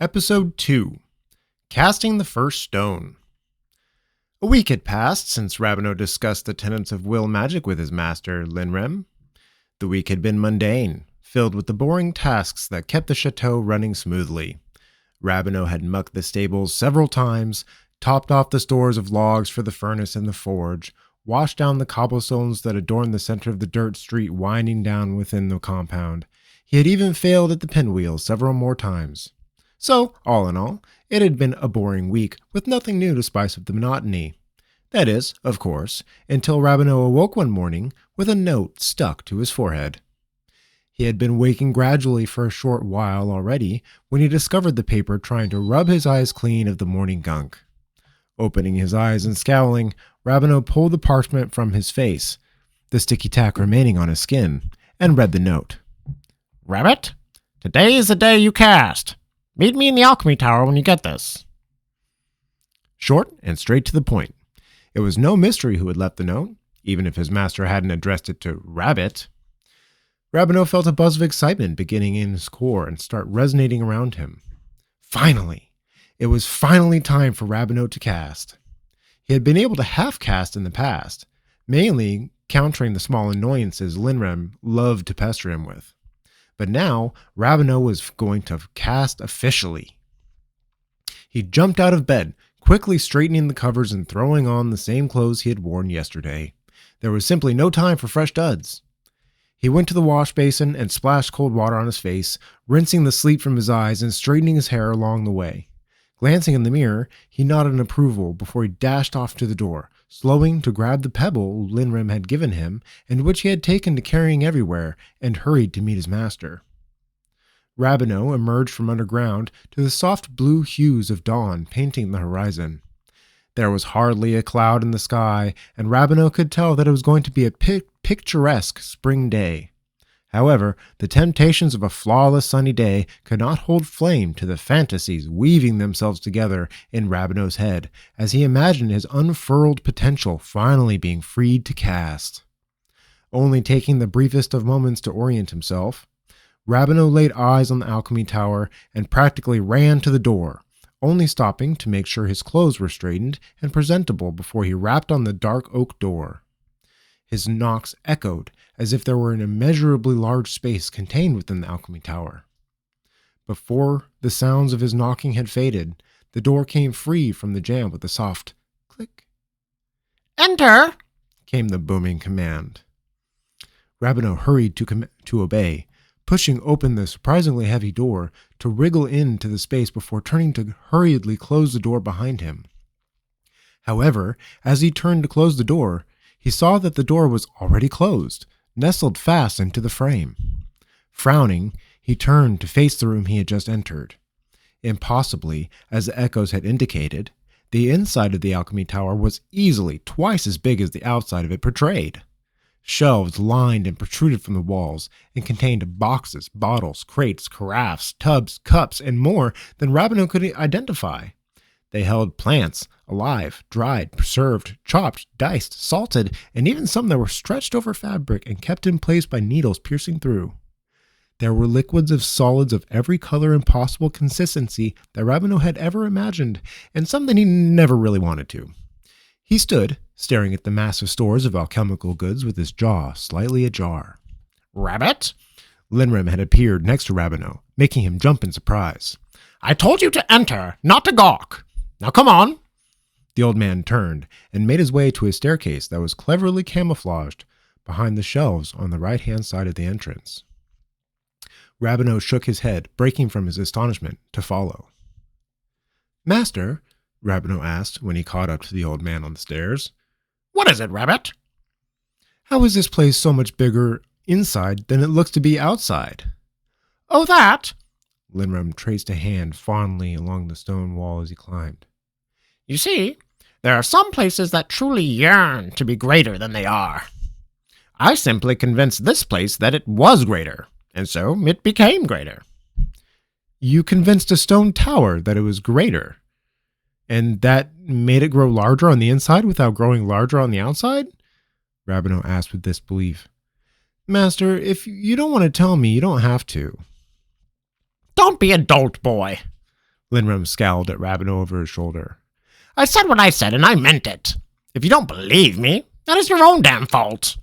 Episode 2 Casting the First Stone. A week had passed since Rabineau discussed the tenets of will magic with his master, Linrem. The week had been mundane, filled with the boring tasks that kept the chateau running smoothly. Rabineau had mucked the stables several times, topped off the stores of logs for the furnace and the forge, washed down the cobblestones that adorned the center of the dirt street winding down within the compound. He had even failed at the pinwheel several more times. So, all in all, it had been a boring week with nothing new to spice up the monotony. That is, of course, until Rabineau awoke one morning with a note stuck to his forehead. He had been waking gradually for a short while already when he discovered the paper trying to rub his eyes clean of the morning gunk. Opening his eyes and scowling, Rabineau pulled the parchment from his face, the sticky tack remaining on his skin, and read the note. Rabbit, today is the day you cast. Meet me in the alchemy tower when you get this. Short and straight to the point. It was no mystery who had left the note, even if his master hadn't addressed it to Rabbit. Rabineau felt a buzz of excitement beginning in his core and start resonating around him. Finally! It was finally time for Rabineau to cast. He had been able to half-cast in the past, mainly countering the small annoyances Linrem loved to pester him with. But now, Rabineau was going to cast officially. He jumped out of bed, quickly straightening the covers and throwing on the same clothes he had worn yesterday. There was simply no time for fresh duds. He went to the wash basin and splashed cold water on his face, rinsing the sleep from his eyes and straightening his hair along the way. Glancing in the mirror, he nodded in approval before he dashed off to the door, slowing to grab the pebble Linrem had given him and which he had taken to carrying everywhere, and hurried to meet his master. Rabineau emerged from underground to the soft blue hues of dawn painting the horizon. There was hardly a cloud in the sky, and Rabineau could tell that it was going to be a picturesque spring day. However, the temptations of a flawless sunny day could not hold flame to the fantasies weaving themselves together in Rabineau's head as he imagined his unfurled potential finally being freed to cast. Only taking the briefest of moments to orient himself, Rabineau laid eyes on the alchemy tower and practically ran to the door, only stopping to make sure his clothes were straightened and presentable before he rapped on the dark oak door. His knocks echoed as if there were an immeasurably large space contained within the alchemy tower. Before the sounds of his knocking had faded, the door came free from the jamb with a soft click. Enter, came the booming command. Rabineau hurried to obey, pushing open the surprisingly heavy door to wriggle into the space before turning to hurriedly close the door behind him. However, as he turned to close the door, he saw that the door was already closed, nestled fast into the frame. Frowning, he turned to face the room he had just entered. Impossibly, as the echoes had indicated, the inside of the alchemy tower was easily twice as big as the outside of it portrayed. Shelves lined and protruded from the walls and contained boxes, bottles, crates, carafes, tubs, cups, and more than Rabineau could identify. They held plants, alive, dried, preserved, chopped, diced, salted, and even some that were stretched over fabric and kept in place by needles piercing through. There were liquids of solids of every color and possible consistency that Rabineau had ever imagined, and some that he never really wanted to. He stood, staring at the massive stores of alchemical goods with his jaw slightly ajar. Rabbit? Linrem had appeared next to Rabineau, making him jump in surprise. I told you to enter, not to gawk. Now come on. The old man turned and made his way to a staircase that was cleverly camouflaged behind the shelves on the right-hand side of the entrance. Rabineau shook his head, breaking from his astonishment, to follow. Master, Rabineau asked when he caught up to the old man on the stairs. What is it, Rabbit? How is this place so much bigger inside than it looks to be outside? Oh, that? Linrem traced a hand fondly along the stone wall as he climbed. You see, there are some places that truly yearn to be greater than they are. I simply convinced this place that it was greater, and so it became greater. You convinced a stone tower that it was greater, and that made it grow larger on the inside without growing larger on the outside? Rabineau asked with disbelief. Master, if you don't want to tell me, you don't have to. Don't be a dolt, boy. Linram scowled at Rabineau over his shoulder. I said what I said, and I meant it. If you don't believe me, that is your own damn fault.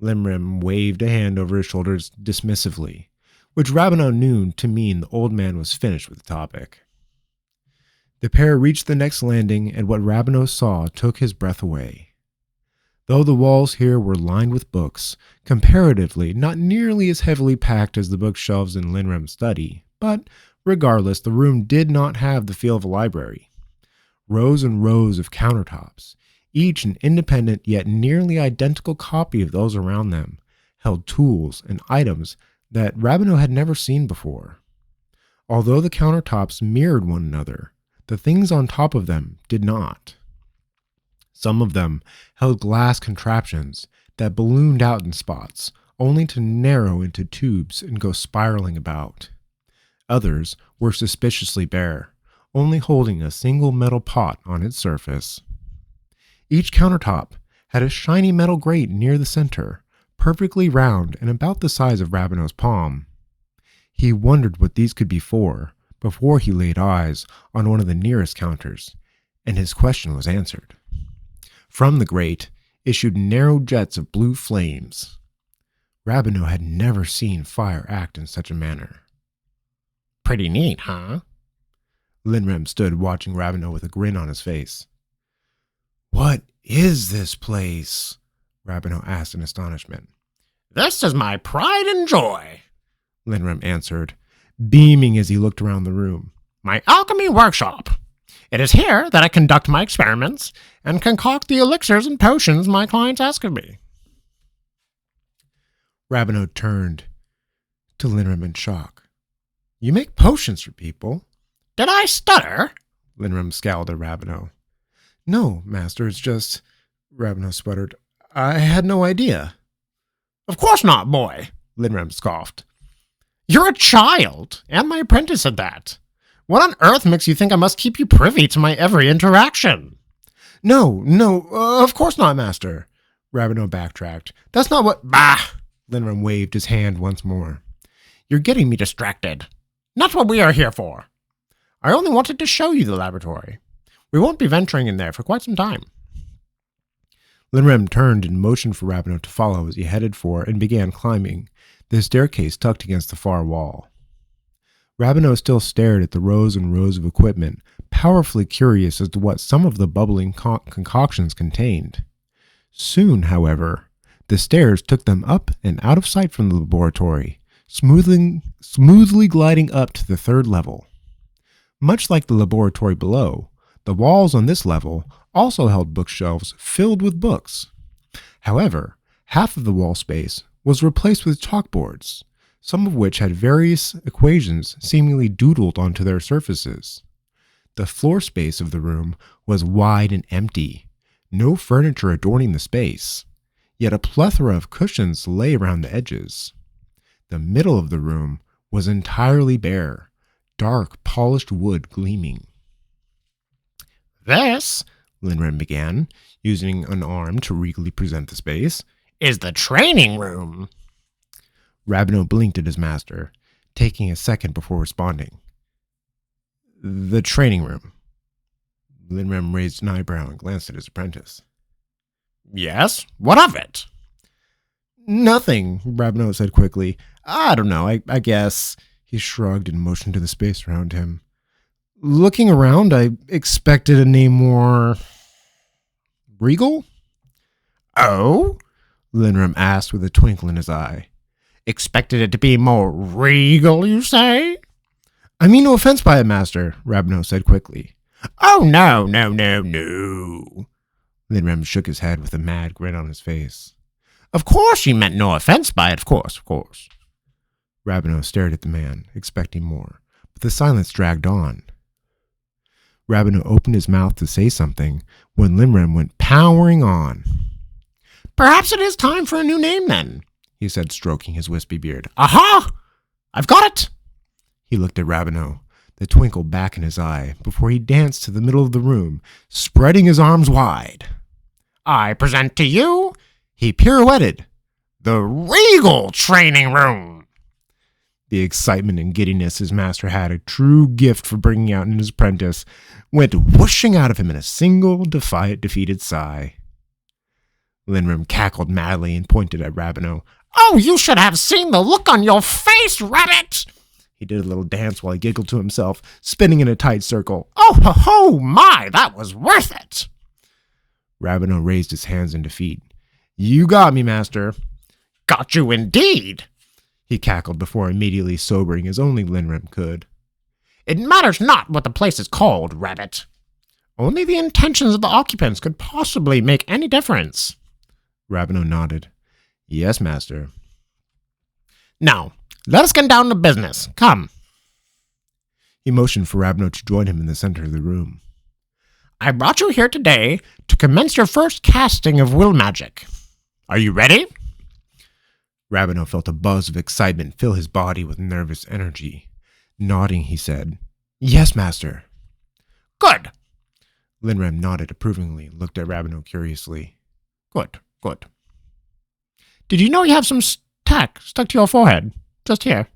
Linram waved a hand over his shoulders dismissively, which Rabineau knew to mean the old man was finished with the topic. The pair reached the next landing, and what Rabineau saw took his breath away. Though the walls here were lined with books, comparatively not nearly as heavily packed as the bookshelves in Linram's study, but regardless, the room did not have the feel of a library. Rows and rows of countertops, each an independent yet nearly identical copy of those around them, held tools and items that Rabineau had never seen before. Although the countertops mirrored one another, the things on top of them did not. Some of them held glass contraptions that ballooned out in spots, only to narrow into tubes and go spiraling about. Others were suspiciously bare, only holding a single metal pot on its surface. Each countertop had a shiny metal grate near the center, perfectly round and about the size of Rabineau's palm. He wondered what these could be for before he laid eyes on one of the nearest counters, and his question was answered. From the grate issued narrow jets of blue flames. Rabineau had never seen fire act in such a manner. Pretty neat, huh? Linram stood watching Rabineau with a grin on his face. What is this place? Rabineau asked in astonishment. This is my pride and joy, Linram answered, beaming as he looked around the room. My alchemy workshop. It is here that I conduct my experiments and concoct the elixirs and potions my clients ask of me. Rabineau turned to Linram in shock. You make potions for people? Did I stutter? Linram scowled at Rabineau. No, master, it's just... Rabineau sputtered. I had no idea. Of course not, boy, Linram scoffed. You're a child, and my apprentice at that. What on earth makes you think I must keep you privy to my every interaction? No, of course not, master. Rabineau backtracked. That's not what... Bah! Linram waved his hand once more. You're getting me distracted. Not what we are here for. I only wanted to show you the laboratory. We won't be venturing in there for quite some time. Linram turned and motioned for Rabineau to follow as he headed for and began climbing, the staircase tucked against the far wall. Rabineau still stared at the rows and rows of equipment, powerfully curious as to what some of the bubbling concoctions contained. Soon, however, the stairs took them up and out of sight from the laboratory, smoothly gliding up to the third level. Much like the laboratory below, the walls on this level also held bookshelves filled with books. However, half of the wall space was replaced with chalkboards, some of which had various equations seemingly doodled onto their surfaces. The floor space of the room was wide and empty, no furniture adorning the space, yet a plethora of cushions lay around the edges. The middle of the room was entirely bare, dark polished wood gleaming. This, Linram began, using an arm to regally present the space, is the training room. Rabineau blinked at his master, taking a second before responding. The training room. Linram raised an eyebrow and glanced at his apprentice. Yes? What of it? Nothing, Rabineau said quickly. I don't know, I guess. He shrugged and motioned to the space around him. Looking around, I expected a name more... regal? Oh? Linram asked with a twinkle in his eye. Expected it to be more regal, you say? I mean no offense by it, master, Rabineau said quickly. Oh, no. Linram shook his head with a mad grin on his face. Of course you meant no offense by it, of course. Rabineau stared at the man, expecting more, but the silence dragged on. Rabineau opened his mouth to say something when Linram went powering on. Perhaps it is time for a new name, then, he said, stroking his wispy beard. Aha! I've got it! He looked at Rabineau, the twinkle back in his eye, before he danced to the middle of the room, spreading his arms wide. I present to you, he pirouetted, the Regal Training Room. The excitement and giddiness his master had, a true gift for bringing out in his apprentice, went whooshing out of him in a single, defiant, defeated sigh. Linrim cackled madly and pointed at Rabineau. Oh, you should have seen the look on your face, Rabbit! He did a little dance while he giggled to himself, spinning in a tight circle. Oh, ho, ho, my, that was worth it! Rabineau raised his hands in defeat. You got me, master. Got you indeed, he cackled before immediately sobering as only Linrim could. It matters not what the place is called, Rabbit. Only the intentions of the occupants could possibly make any difference. Rabineau nodded. Yes, master. Now, let us get down to business. Come. He motioned for Rabineau to join him in the center of the room. I brought you here today to commence your first casting of will magic. Are you ready? Rabineau felt a buzz of excitement fill his body with nervous energy. Nodding, he said, Yes, master. Good. Linrim nodded approvingly and looked at Rabineau curiously. Good. Did you know you have some tack stuck to your forehead? Just here.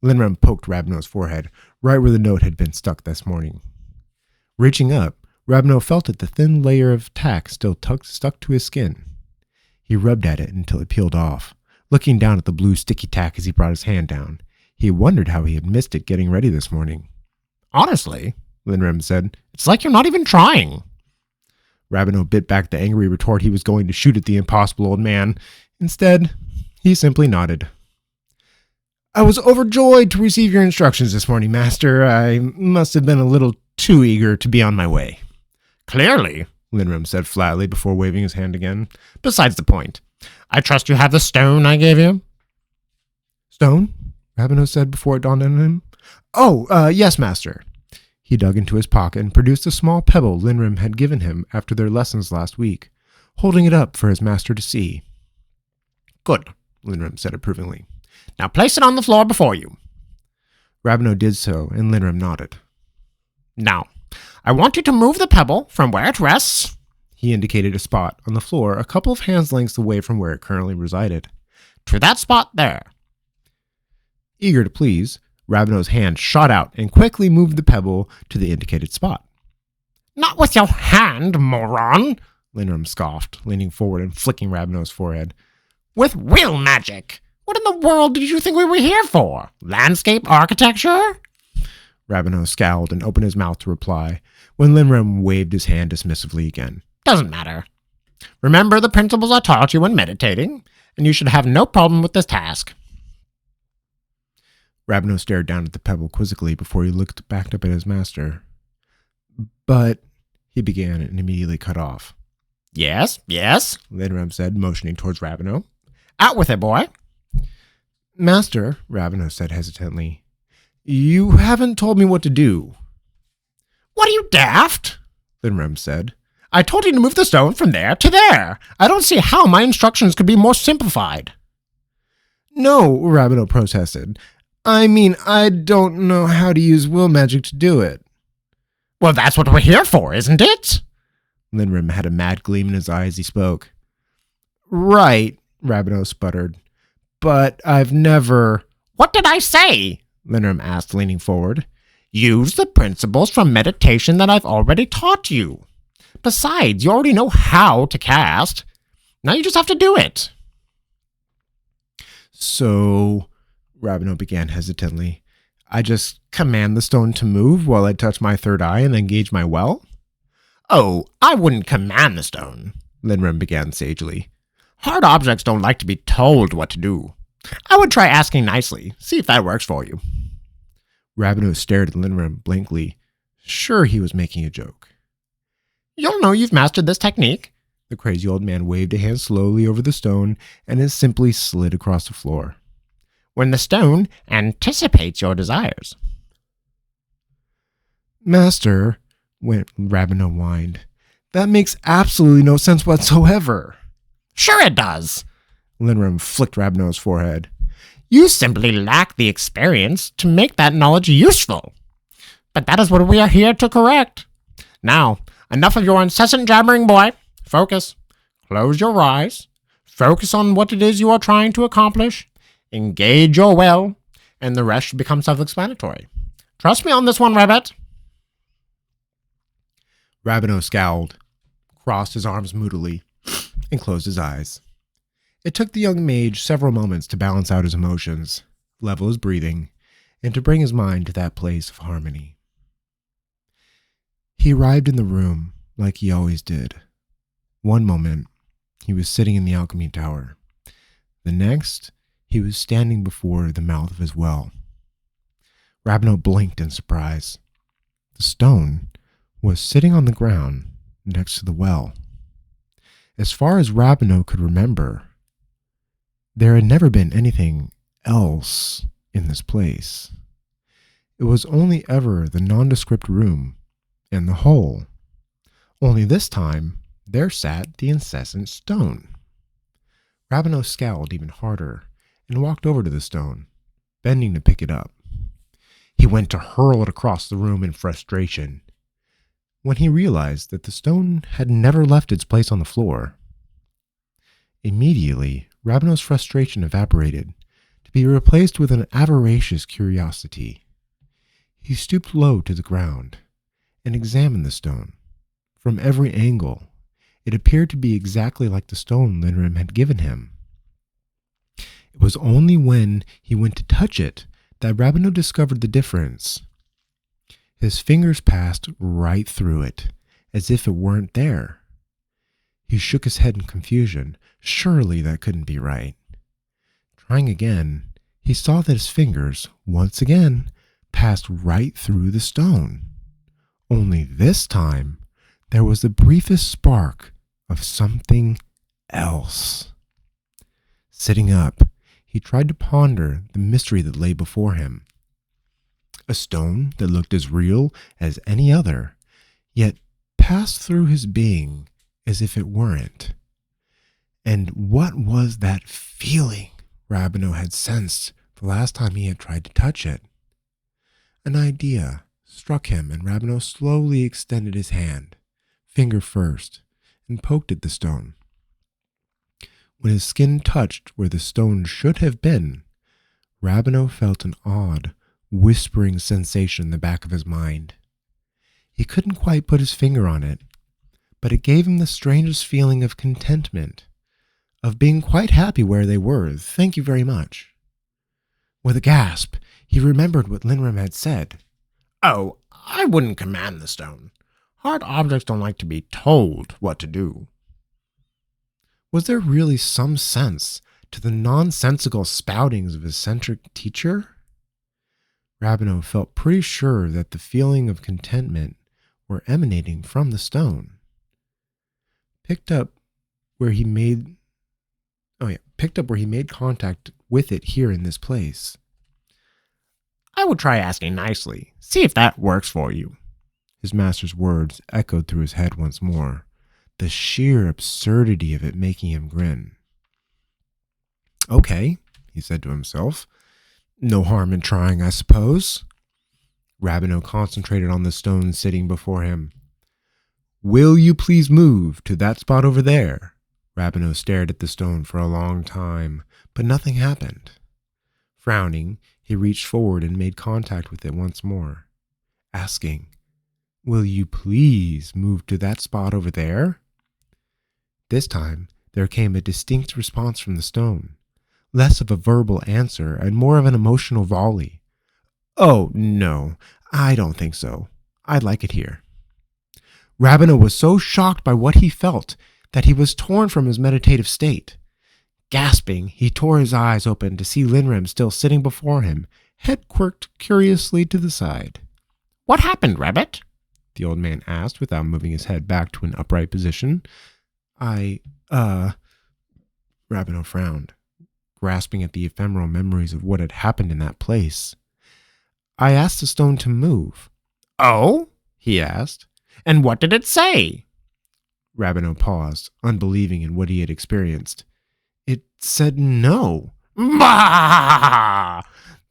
Linrim poked Rabineau's forehead, right where the note had been stuck this morning. Reaching up, Rabineau felt that the thin layer of tack still stuck to his skin. He rubbed at it until it peeled off, looking down at the blue sticky tack as he brought his hand down. He wondered how he had missed it getting ready this morning. Honestly, Linrim said, it's like you're not even trying. Rabineau bit back the angry retort he was going to shoot at the impossible old man. Instead, he simply nodded. I was overjoyed to receive your instructions this morning, master. I must have been a little too eager to be on my way. Clearly, Linrim said flatly before waving his hand again. Besides the point, I trust you have the stone I gave you? Stone? Rabineau said before it dawned on him. Oh, yes, master. He dug into his pocket and produced a small pebble Linrim had given him after their lessons last week, holding it up for his master to see. Good, Linrim said approvingly. Now place it on the floor before you. Rabineau did so, and Linrim nodded. Now, I want you to move the pebble from where it rests. He indicated a spot on the floor a couple of hands' lengths away from where it currently resided. To that spot there. Eager to please, Rabineau's hand shot out and quickly moved the pebble to the indicated spot. Not with your hand, moron, Linrim scoffed, leaning forward and flicking Rabineau's forehead. With will magic! What in the world did you think we were here for? Landscape architecture? Rabineau scowled and opened his mouth to reply, when Linrim waved his hand dismissively again. Doesn't matter. Remember the principles I taught you when meditating, and you should have no problem with this task. Rabineau stared down at the pebble quizzically before he looked back up at his master. But, he began and immediately cut off. Yes, Linrim said, motioning towards Rabineau. Out with it, boy. Master, Rabineau said hesitantly, you haven't told me what to do. What are you, daft? Linrim said. I told you to move the stone from there to there. I don't see how my instructions could be more simplified. No, Rabineau protested. I mean, I don't know how to use will magic to do it. Well, that's what we're here for, isn't it? Linrim had a mad gleam in his eye as he spoke. Right, Rabineau sputtered. But I've never... What did I say? Linrim asked, leaning forward. Use the principles from meditation that I've already taught you. Besides, you already know how to cast. Now you just have to do it. So, Rabineau began hesitantly, I just command the stone to move while I touch my third eye and engage my well? Oh, I wouldn't command the stone, Linrim began sagely. Hard objects don't like to be told what to do. I would try asking nicely, see if that works for you. Rabineau stared at Linrim blankly, sure he was making a joke. You'll know you've mastered this technique. The crazy old man waved a hand slowly over the stone, and it simply slid across the floor. When the stone anticipates your desires. Master, Rabineau whined, that makes absolutely no sense whatsoever. Sure it does. Linrim flicked Rabineau's forehead. You simply lack the experience to make that knowledge useful. But that is what we are here to correct. Now, enough of your incessant jabbering, boy. Focus. Close your eyes. Focus on what it is you are trying to accomplish. Engage your will. and the rest should become self-explanatory. Trust me on this one, Rabbit. Rabineau scowled, crossed his arms moodily, and closed his eyes. It took the young mage several moments to balance out his emotions, level his breathing, and to bring his mind to that place of harmony. He arrived in the room like he always did. One moment, he was sitting in the alchemy tower. The next, he was standing before the mouth of his well. Rabineau blinked in surprise. The stone was sitting on the ground next to the well. As far as Rabineau could remember, there had never been anything else in this place. It was only ever the nondescript room and the hole. Only this time, there sat the incessant stone. Rabineau scowled even harder and walked over to the stone, bending to pick it up. He went to hurl it across the room in frustration, when he realized that the stone had never left its place on the floor. Immediately, Rabineau's frustration evaporated, to be replaced with an avaricious curiosity. He stooped low to the ground and examined the stone. From every angle, it appeared to be exactly like the stone Linrim had given him. It was only when he went to touch it that Rabineau discovered the difference. His fingers passed right through it, as if it weren't there. He shook his head in confusion. Surely that couldn't be right. Trying again, he saw that his fingers, once again, passed right through the stone. Only this time, there was the briefest spark of something else. Sitting up, he tried to ponder the mystery that lay before him. A stone that looked as real as any other, yet passed through his being as if it weren't. And what was that feeling Rabineau had sensed the last time he had tried to touch it? An idea struck him, and Rabineau slowly extended his hand, finger first, and poked at the stone. When his skin touched where the stone should have been, Rabineau felt an odd, whispering sensation in the back of his mind. He couldn't quite put his finger on it, but it gave him the strangest feeling of contentment, of being quite happy where they were. Thank you very much. With a gasp, he remembered what Linrim had said. Oh, I wouldn't command the stone. Hard objects don't like to be told what to do. Was there really some sense to the nonsensical spoutings of his eccentric teacher? Rabineau felt pretty sure that the feeling of contentment were emanating from the stone. Picked up where he made contact with it here in this place. I would try asking nicely. See if that works for you. His master's words echoed through his head once more, the sheer absurdity of it making him grin. Okay, he said to himself. No harm in trying, I suppose. Rabineau concentrated on the stone sitting before him. Will you please move to that spot over there? Rabineau stared at the stone for a long time, but nothing happened. Frowning, he reached forward and made contact with it once more, asking, Will you please move to that spot over there? This time, there came a distinct response from the stone, less of a verbal answer and more of an emotional volley. Oh, no, I don't think so. I'd like it here. Rabineau was so shocked by what he felt that he was torn from his meditative state. Gasping, he tore his eyes open to see Linrim still sitting before him, head quirked curiously to the side. What happened, Rabbit? The old man asked without moving his head back to an upright position. Rabineau frowned, grasping at the ephemeral memories of what had happened in that place. I asked the stone to move. Oh? He asked. And what did it say? Rabineau paused, unbelieving in what he had experienced. It said no. Bah!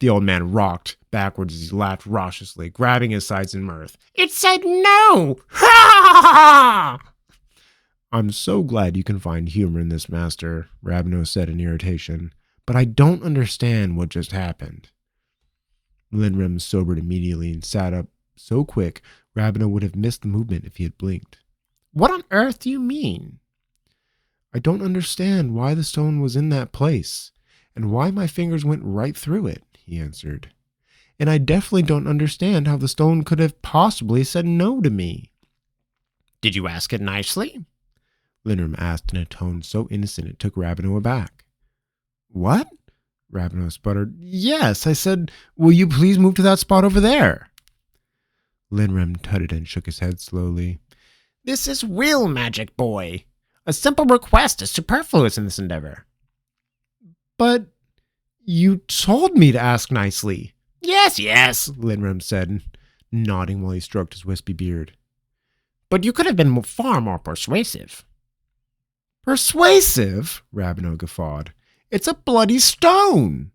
The old man rocked backwards as he laughed raucously, grabbing his sides in mirth. It said no! Ha! I'm so glad you can find humor in this, Master, Rabineau said in irritation, but I don't understand what just happened. Linrem sobered immediately and sat up so quick Rabino would have missed the movement if he had blinked. What on earth do you mean? I don't understand why the stone was in that place, and why my fingers went right through it, he answered. And I definitely don't understand how the stone could have possibly said no to me. Did you ask it nicely? Linrem asked in a tone so innocent it took Rabino aback. What? Rabino sputtered. Yes, I said, will you please move to that spot over there? Linrem tutted and shook his head slowly. This is will magic, boy. A simple request is superfluous in this endeavor. But you told me to ask nicely. Yes, Linrem said, nodding while he stroked his wispy beard. But you could have been far more persuasive. Persuasive? Rabino guffawed. It's a bloody stone.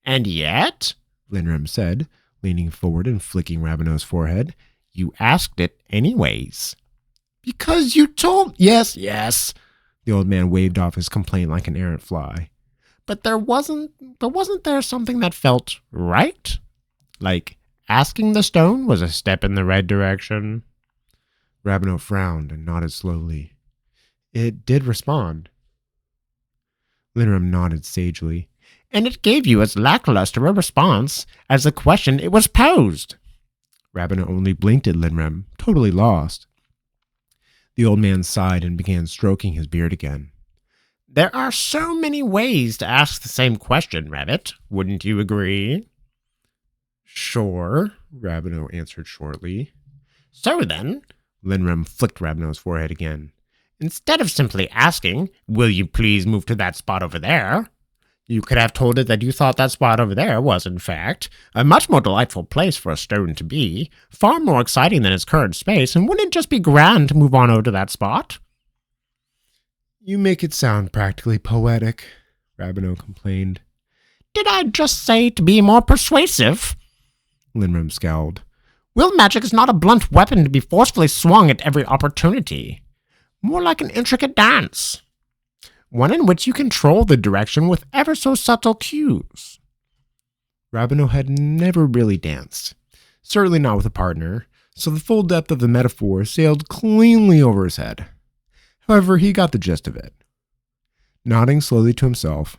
And yet, Linrem said, leaning forward and flicking Rabino's forehead, you asked it anyways. Because you told... Yes. The old man waved off his complaint like an errant fly. But wasn't there something that felt right? Like asking the stone was a step in the right direction? Rabino frowned and nodded slowly. It did respond. Linrem nodded sagely. And it gave you as lackluster a response as the question it was posed. Rabino only blinked at Linrem, totally lost. The old man sighed and began stroking his beard again. There are so many ways to ask the same question, Rabbit. Wouldn't you agree? Sure, Rabino answered shortly. So then, Linrem flicked Rabino's forehead again. Instead of simply asking, will you please move to that spot over there, you could have told it that you thought that spot over there was, in fact, a much more delightful place for a stone to be, far more exciting than its current space, and wouldn't it just be grand to move on over to that spot? You make it sound practically poetic, Rabino complained. Did I just say to be more persuasive? Linrem scowled. Will magic is not a blunt weapon to be forcefully swung at every opportunity. More like an intricate dance. One in which you control the direction with ever so subtle cues. Rabino had never really danced, certainly not with a partner, so the full depth of the metaphor sailed cleanly over his head. However, he got the gist of it. Nodding slowly to himself,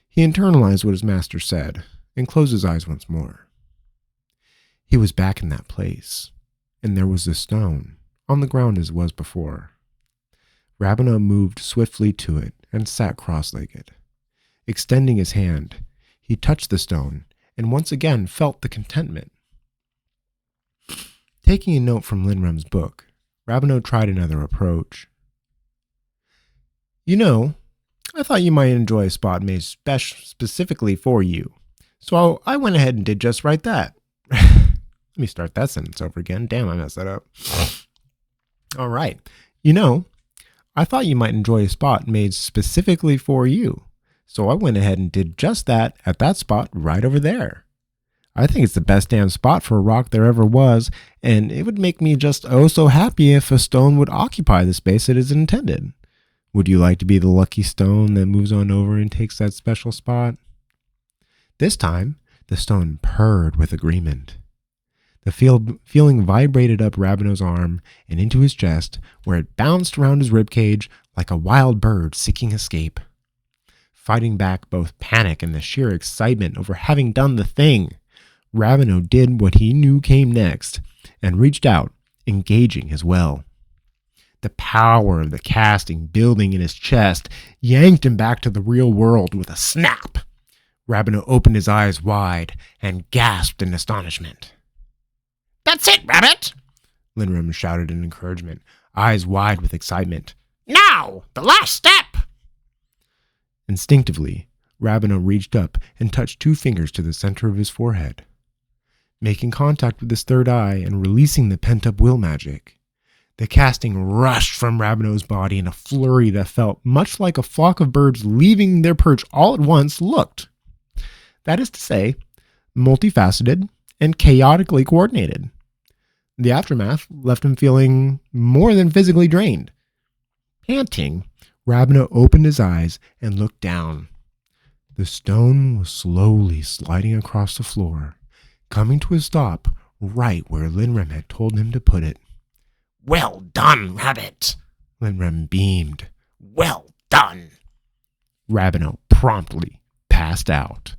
he internalized what his master said and closed his eyes once more. He was back in that place, and there was the stone, on the ground as it was before. Rabino moved swiftly to it and sat cross-legged. Extending his hand, he touched the stone and once again felt the contentment. Taking a note from Linrem's book, Rabino tried another approach. You know, I thought you might enjoy a spot made specifically for you, so I went ahead and did just right that. Let me start that sentence over again. Damn, I messed that up. All right. You know, I thought you might enjoy a spot made specifically for you, so I went ahead and did just that at that spot right over there. I think it's the best damn spot for a rock there ever was, and it would make me just oh so happy if a stone would occupy the space it is intended. Would you like to be the lucky stone that moves on over and takes that special spot? This time, the stone purred with agreement. The feeling vibrated up Rabino's arm and into his chest, where it bounced around his ribcage like a wild bird seeking escape. Fighting back both panic and the sheer excitement over having done the thing, Rabino did what he knew came next and reached out, engaging his well. The power of the casting building in his chest yanked him back to the real world with a snap. Rabino opened his eyes wide and gasped in astonishment. That's it, Rabbit! Linrem shouted in encouragement, eyes wide with excitement. Now, the last step! Instinctively, Rabino reached up and touched 2 fingers to the center of his forehead. Making contact with his third eye and releasing the pent-up will magic, the casting rushed from Rabino's body in a flurry that felt much like a flock of birds leaving their perch all at once looked. That is to say, multifaceted and chaotically coordinated. The aftermath left him feeling more than physically drained. Panting, Rabino opened his eyes and looked down. The stone was slowly sliding across the floor, coming to a stop right where Linrem had told him to put it. Well done, Rabbit. Linrem beamed. Well done. Rabino promptly passed out.